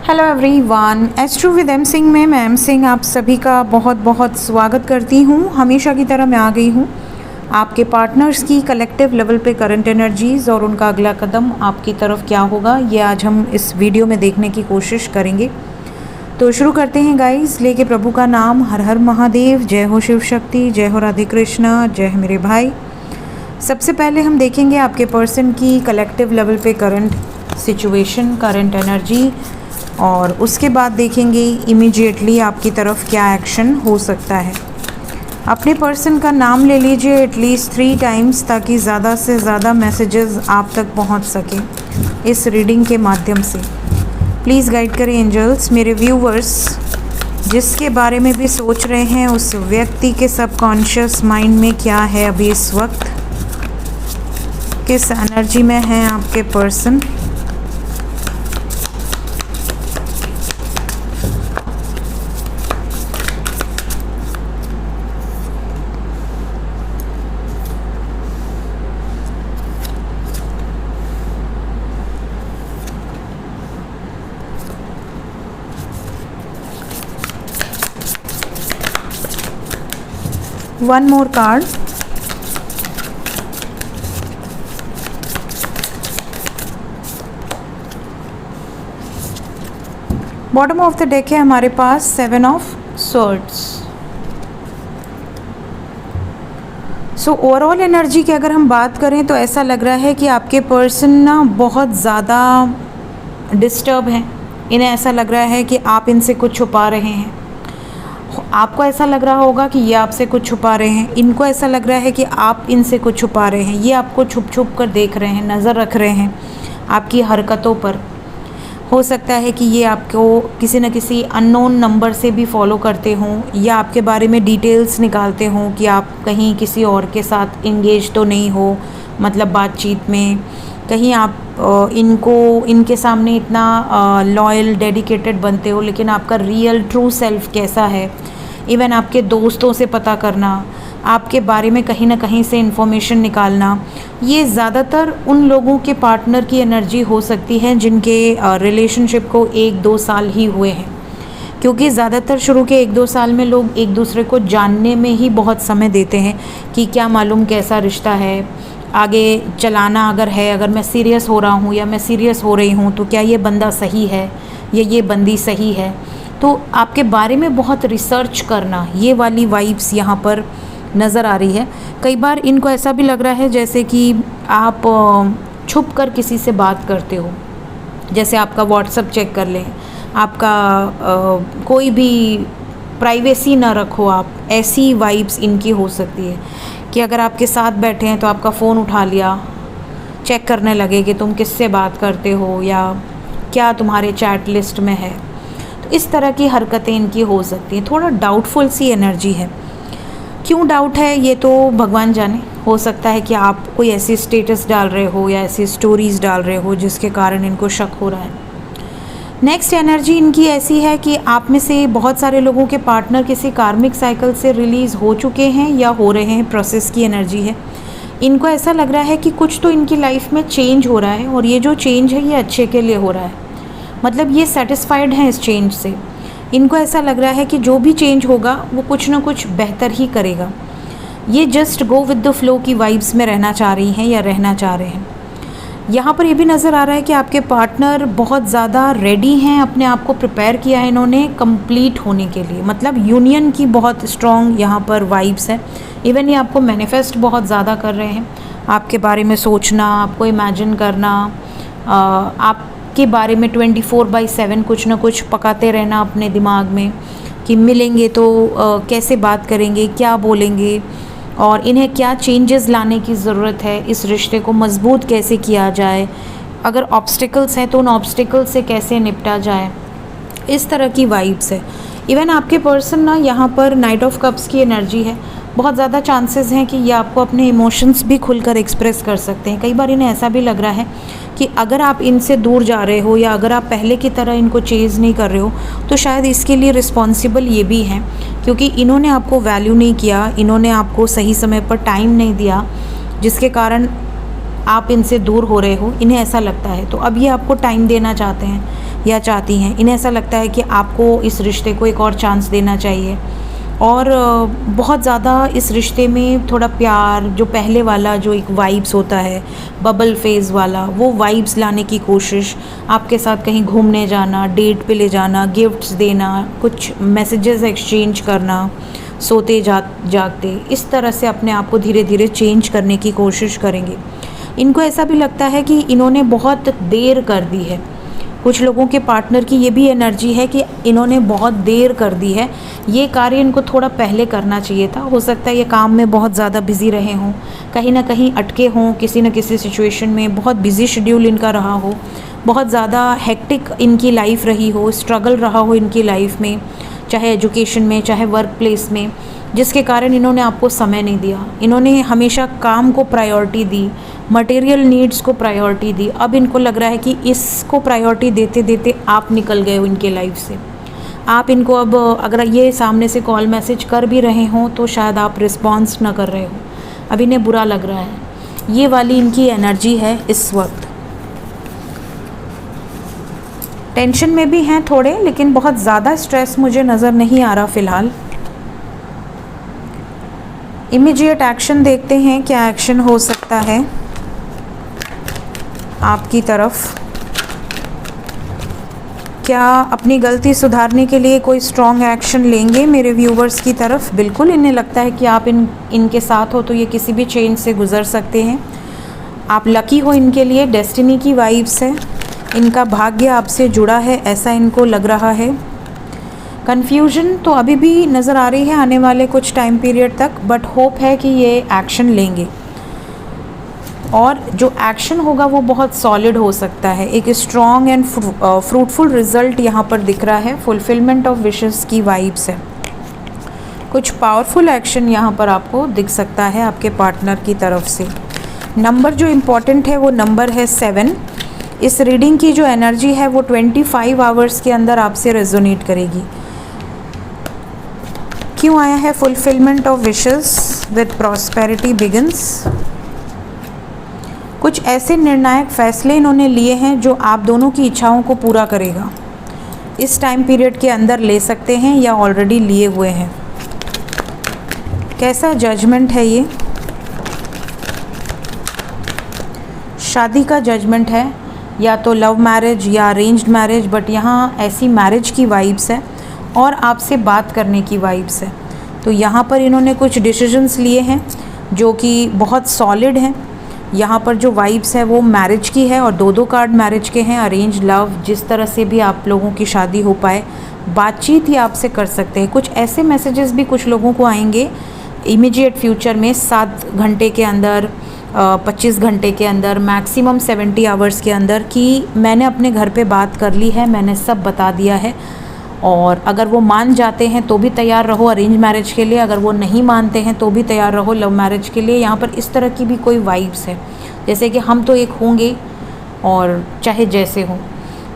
Hello everyone, astro with M Singh में मैं M Singh आप सभी का बहुत बहुत स्वागत करती हूँ। हमेशा की तरह मैं आ गई हूँ आपके पार्टनर्स की कलेक्टिव लेवल पे करंट एनर्जीज़ और उनका अगला कदम आपकी तरफ क्या होगा, ये आज हम इस वीडियो में देखने की कोशिश करेंगे। तो शुरू करते हैं गाइस, लेके प्रभु का नाम। हर हर महादेव, जय हो शिव शक्ति, जय हो राधे कृष्णा, जय है मेरे भाई। सबसे पहले हम देखेंगे आपके पर्सन की कलेक्टिव लेवल पे करंट सिचुएशन, करंट एनर्जी, और उसके बाद देखेंगे इमीडिएटली आपकी तरफ क्या एक्शन हो सकता है। अपने पर्सन का नाम ले लीजिए एटलीस्ट 3 टाइम्स ताकि ज़्यादा से ज़्यादा मैसेजेस आप तक पहुंच सकें इस रीडिंग के माध्यम से। प्लीज़ गाइड करें एंजल्स। मेरे व्यूवर्स जिसके बारे में भी सोच रहे हैं उस व्यक्ति के सबकॉन्शियस माइंड में क्या है अभी इस वक्त, किस एनर्जी में है आपके person. One more card. Bottom of the deck है हमारे पास 7 of Swords। So overall energy की अगर हम बात करें तो ऐसा लग रहा है कि आपके पर्सन ना बहुत ज़्यादा डिस्टर्ब हैं। इन्हें ऐसा लग रहा है कि आप इनसे कुछ छुपा रहे हैं। आपको ऐसा लग रहा होगा कि ये आपसे कुछ छुपा रहे हैं, इनको ऐसा लग रहा है कि आप इनसे कुछ छुपा रहे हैं। ये आपको छुप छुप कर देख रहे हैं, नज़र रख रहे हैं आपकी हरकतों पर। हो सकता है कि ये आपको किसी न किसी अननोन नंबर से भी फॉलो करते हों या आपके बारे में डिटेल्स निकालते हों कि आप कहीं किसी और के साथ इंगेज तो नहीं हो, मतलब बातचीत में कहीं आप इनके सामने इतना लॉयल डेडिकेटेड बनते हो, लेकिन आपका रियल ट्रू सेल्फ कैसा है। इवन आपके दोस्तों से पता करना, आपके बारे में कहीं ना कहीं से इन्फॉर्मेशन निकालना, ये ज़्यादातर उन लोगों के पार्टनर की एनर्जी हो सकती है जिनके रिलेशनशिप को 1-2 साल ही हुए हैं, क्योंकि ज़्यादातर शुरू के 1-2 साल में लोग एक दूसरे को जानने में ही बहुत समय देते हैं कि क्या मालूम कैसा रिश्ता है, आगे चलाना अगर है, अगर मैं सीरियस हो रहा हूँ या मैं सीरियस हो रही हूँ तो क्या ये बंदा सही है या ये बंदी सही है। तो आपके बारे में बहुत रिसर्च करना, ये वाली वाइब्स यहाँ पर नज़र आ रही है। कई बार इनको ऐसा भी लग रहा है जैसे कि आप छुप कर किसी से बात करते हो, जैसे आपका व्हाट्सएप चेक कर लें, आपका कोई भी प्राइवेसी ना रखो आप, ऐसी वाइब्स इनकी हो सकती है कि अगर आपके साथ बैठे हैं तो आपका फ़ोन उठा लिया, चेक करने लगे कि तुम किससे बात करते हो या क्या तुम्हारे चैट लिस्ट में है। तो इस तरह की हरकतें इनकी हो सकती हैं। थोड़ा डाउटफुल सी एनर्जी है। क्यों डाउट है ये तो भगवान जाने। हो सकता है कि आप कोई ऐसी स्टेटस डाल रहे हो या ऐसी स्टोरीज़ डाल रहे हो जिसके कारण इनको शक हो रहा है। नेक्स्ट एनर्जी इनकी ऐसी है कि आप में से बहुत सारे लोगों के पार्टनर किसी कार्मिक साइकिल से रिलीज़ हो चुके हैं या हो रहे हैं, प्रोसेस की एनर्जी है। इनको ऐसा लग रहा है कि कुछ तो इनकी लाइफ में चेंज हो रहा है और ये जो चेंज है ये अच्छे के लिए हो रहा है, मतलब ये सेटिस्फाइड हैं इस चेंज से। इनको ऐसा लग रहा है कि जो भी चेंज होगा वो कुछ ना कुछ बेहतर ही करेगा। ये just go with the flow की वाइब्स में रहना चाह रही हैं या रहना चाह रहे हैं। यहाँ पर ये भी नज़र आ रहा है कि आपके पार्टनर बहुत ज़्यादा रेडी हैं, अपने आप को प्रिपेयर किया है इन्होंने कंप्लीट होने के लिए, मतलब यूनियन की बहुत स्ट्रॉन्ग यहाँ पर वाइब्स है। इवन ये आपको मैनिफेस्ट बहुत ज़्यादा कर रहे हैं, आपके बारे में सोचना, आपको इमेजिन करना, आपके बारे में 24/7 कुछ ना कुछ पकाते रहना अपने दिमाग में कि मिलेंगे तो कैसे बात करेंगे, क्या बोलेंगे और इन्हें क्या चेंजेस लाने की ज़रूरत है, इस रिश्ते को मजबूत कैसे किया जाए, अगर ऑब्स्टिकल्स हैं तो उन ऑब्स्टिकल्स से कैसे निपटा जाए, इस तरह की वाइब्स है। इवन आपके पर्सन ना यहाँ पर नाइट ऑफ कप्स की एनर्जी है। बहुत ज़्यादा चांसेस हैं कि ये आपको अपने इमोशंस भी खुलकर एक्सप्रेस कर सकते हैं। कई बार इन्हें ऐसा भी लग रहा है कि अगर आप इनसे दूर जा रहे हो या अगर आप पहले की तरह इनको चेज़ नहीं कर रहे हो तो शायद इसके लिए रिस्पॉन्सिबल ये भी हैं, क्योंकि इन्होंने आपको वैल्यू नहीं किया, इन्होंने आपको सही समय पर टाइम नहीं दिया, जिसके कारण आप इनसे दूर हो रहे हो, इन्हें ऐसा लगता है। तो अब ये आपको टाइम देना चाहते हैं या चाहती हैं, इन्हें ऐसा लगता है कि आपको इस रिश्ते को एक और चांस देना चाहिए। और बहुत ज़्यादा इस रिश्ते में थोड़ा प्यार, जो पहले वाला जो एक वाइब्स होता है बबल फेज़ वाला, वो वाइब्स लाने की कोशिश, आपके साथ कहीं घूमने जाना, डेट पे ले जाना, गिफ्ट्स देना, कुछ मैसेजेस एक्सचेंज करना, सोते जागते, इस तरह से अपने आप को धीरे धीरे चेंज करने की कोशिश करेंगे। इनको ऐसा भी लगता है कि इन्होंने बहुत देर कर दी है। कुछ लोगों के पार्टनर की ये भी एनर्जी है कि इन्होंने बहुत देर कर दी है, ये कार्य इनको थोड़ा पहले करना चाहिए था। हो सकता है ये काम में बहुत ज़्यादा बिज़ी रहे हों, कहीं ना कहीं अटके हों, किसी न किसी सिचुएशन में बहुत बिज़ी शेड्यूल इनका रहा हो, बहुत ज़्यादा हेक्टिक इनकी लाइफ रही हो, स्ट्रगल रहा हो इनकी लाइफ में, चाहे एजुकेशन में, चाहे वर्क प्लेस में, जिसके कारण इन्होंने आपको समय नहीं दिया। इन्होंने हमेशा काम को प्रायोरिटी दी, मटेरियल नीड्स को प्रायोरिटी दी। अब इनको लग रहा है कि इसको प्रायोरिटी देते देते आप निकल गए हो इनके लाइफ से। आप इनको अब अगर ये सामने से कॉल मैसेज कर भी रहे हों तो शायद आप रिस्पॉन्स ना कर रहे हो, अब इन्हें बुरा लग रहा है। ये वाली इनकी एनर्जी है इस वक्त। टेंशन में भी हैं थोड़े, लेकिन बहुत ज़्यादा स्ट्रेस मुझे नज़र नहीं आ रहा फ़िलहाल। इमीडिएट एक्शन देखते हैं, क्या एक्शन हो सकता है आपकी तरफ। क्या अपनी गलती सुधारने के लिए कोई स्ट्रॉन्ग एक्शन लेंगे मेरे व्यूवर्स की तरफ? बिल्कुल, इन्हें लगता है कि आप इनके साथ हो तो ये किसी भी चेंज से गुज़र सकते हैं। आप लकी हो इनके लिए, डेस्टिनी की वाइब्स है, इनका भाग्य आपसे जुड़ा है, ऐसा इनको लग रहा है। कन्फ्यूजन तो अभी भी नज़र आ रही है आने वाले कुछ टाइम पीरियड तक, बट होप है कि ये एक्शन लेंगे और जो एक्शन होगा वो बहुत सॉलिड हो सकता है। एक स्ट्रॉन्ग एंड फ्रूटफुल रिजल्ट यहाँ पर दिख रहा है, फुलफिलमेंट ऑफ विशेस की वाइब्स है। कुछ पावरफुल एक्शन यहाँ पर आपको दिख सकता है आपके पार्टनर की तरफ से। नंबर जो इम्पॉर्टेंट है वो नंबर है 7। इस रीडिंग की जो एनर्जी है वो 25 आवर्स के अंदर आपसे रेजोनेट करेगी। क्यों आया है fulfilment of wishes with prosperity begins? कुछ ऐसे निर्णायक फैसले इन्होंने लिए हैं जो आप दोनों की इच्छाओं को पूरा करेगा। इस टाइम पीरियड के अंदर ले सकते हैं या ऑलरेडी लिए हुए हैं। कैसा जजमेंट है ये? शादी का जजमेंट है, या तो लव मैरिज या अरेंज्ड मैरिज, बट यहाँ ऐसी मैरिज की वाइब्स है और आपसे बात करने की वाइब्स है। तो यहाँ पर इन्होंने कुछ डिसीजंस लिए हैं जो कि बहुत सॉलिड हैं। यहाँ पर जो वाइब्स है वो मैरिज की है और 2 कार्ड मैरिज के हैं। अरेंज लव, जिस तरह से भी आप लोगों की शादी हो पाए, बातचीत ही आपसे कर सकते हैं। कुछ ऐसे मैसेजेस भी कुछ लोगों को आएंगे इमीडिएट फ्यूचर में, 7 घंटे के अंदर, 25 घंटे के अंदर, मैक्सिमम 70 आवर्स के अंदर, कि मैंने अपने घर पे बात कर ली है, मैंने सब बता दिया है। और अगर वो मान जाते हैं तो भी तैयार रहो अरेंज मैरिज के लिए, अगर वो नहीं मानते हैं तो भी तैयार रहो लव मैरिज के लिए। यहाँ पर इस तरह की भी कोई वाइब्स है, जैसे कि हम तो एक होंगे और चाहे जैसे हो।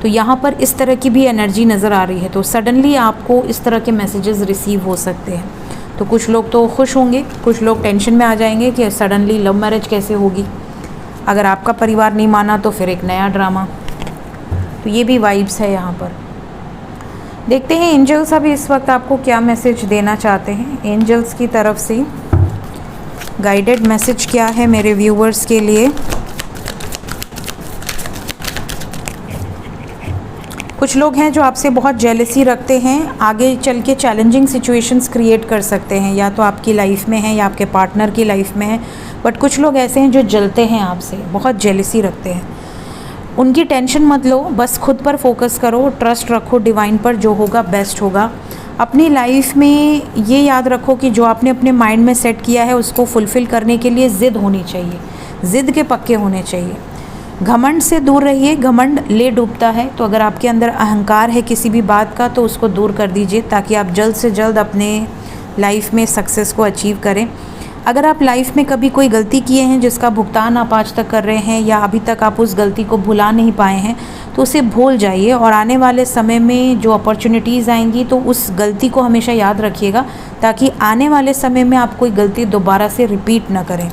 तो यहाँ पर इस तरह की भी एनर्जी नज़र आ रही है। तो सडनली आपको इस तरह के मैसेजेस रिसीव हो सकते हैं। तो कुछ लोग तो खुश होंगे, कुछ लोग टेंशन में आ जाएंगे कि सडनली लव मैरिज कैसे होगी। अगर आपका परिवार नहीं माना तो फिर एक नया ड्रामा। तो ये भी वाइब्स है यहाँ पर। देखते हैं एंजल्स अभी इस वक्त आपको क्या मैसेज देना चाहते हैं। एंजल्स की तरफ से गाइडेड मैसेज क्या है मेरे व्यूवर्स के लिए? कुछ लोग हैं जो आपसे बहुत जेलसी रखते हैं, आगे चल के चैलेंजिंग सिचुएशंस क्रिएट कर सकते हैं, या तो आपकी लाइफ में है या आपके पार्टनर की लाइफ में है। बट कुछ लोग ऐसे हैं जो जलते हैं आपसे, बहुत जेलसी रखते हैं। उनकी टेंशन मत लो, बस खुद पर फोकस करो, ट्रस्ट रखो डिवाइन पर, जो होगा बेस्ट होगा। अपनी लाइफ में ये याद रखो कि जो आपने अपने माइंड में सेट किया है उसको फुलफ़िल करने के लिए ज़िद होनी चाहिए, ज़िद के पक्के होने चाहिए। घमंड से दूर रहिए, घमंड ले डूबता है। तो अगर आपके अंदर अहंकार है किसी भी बात का तो उसको दूर कर दीजिए, ताकि आप जल्द से जल्द अपने लाइफ में सक्सेस को अचीव करें। अगर आप लाइफ में कभी कोई गलती किए हैं जिसका भुगतान आप आज तक कर रहे हैं, या अभी तक आप उस गलती को भुला नहीं पाए हैं, तो उसे भूल जाइए और आने वाले समय में जो अपॉर्चुनिटीज़ आएंगी तो उस गलती को हमेशा याद रखिएगा, ताकि आने वाले समय में आप कोई गलती दोबारा से रिपीट ना करें।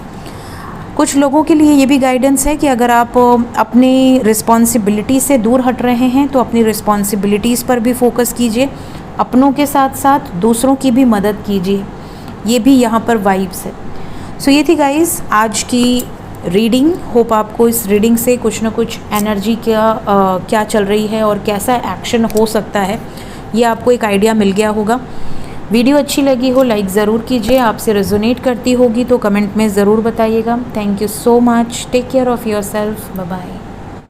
कुछ लोगों के लिए ये भी गाइडेंस है कि अगर आप अपनी रिस्पॉन्सिबिलिटी से दूर हट रहे हैं तो अपनी रिस्पॉन्सिबिलिटीज़ पर भी फोकस कीजिए, अपनों के साथ साथ दूसरों की भी मदद कीजिए, ये भी यहाँ पर वाइब्स है। सो ये थी गाइस आज की रीडिंग। होप आपको इस रीडिंग से कुछ ना कुछ एनर्जी क्या चल रही है और कैसा एक्शन हो सकता है ये आपको एक आइडिया मिल गया होगा। वीडियो अच्छी लगी हो लाइक ज़रूर कीजिए, आपसे रेजोनेट करती होगी तो कमेंट में ज़रूर बताइएगा। Thank you so much, take care of yourself, bye bye.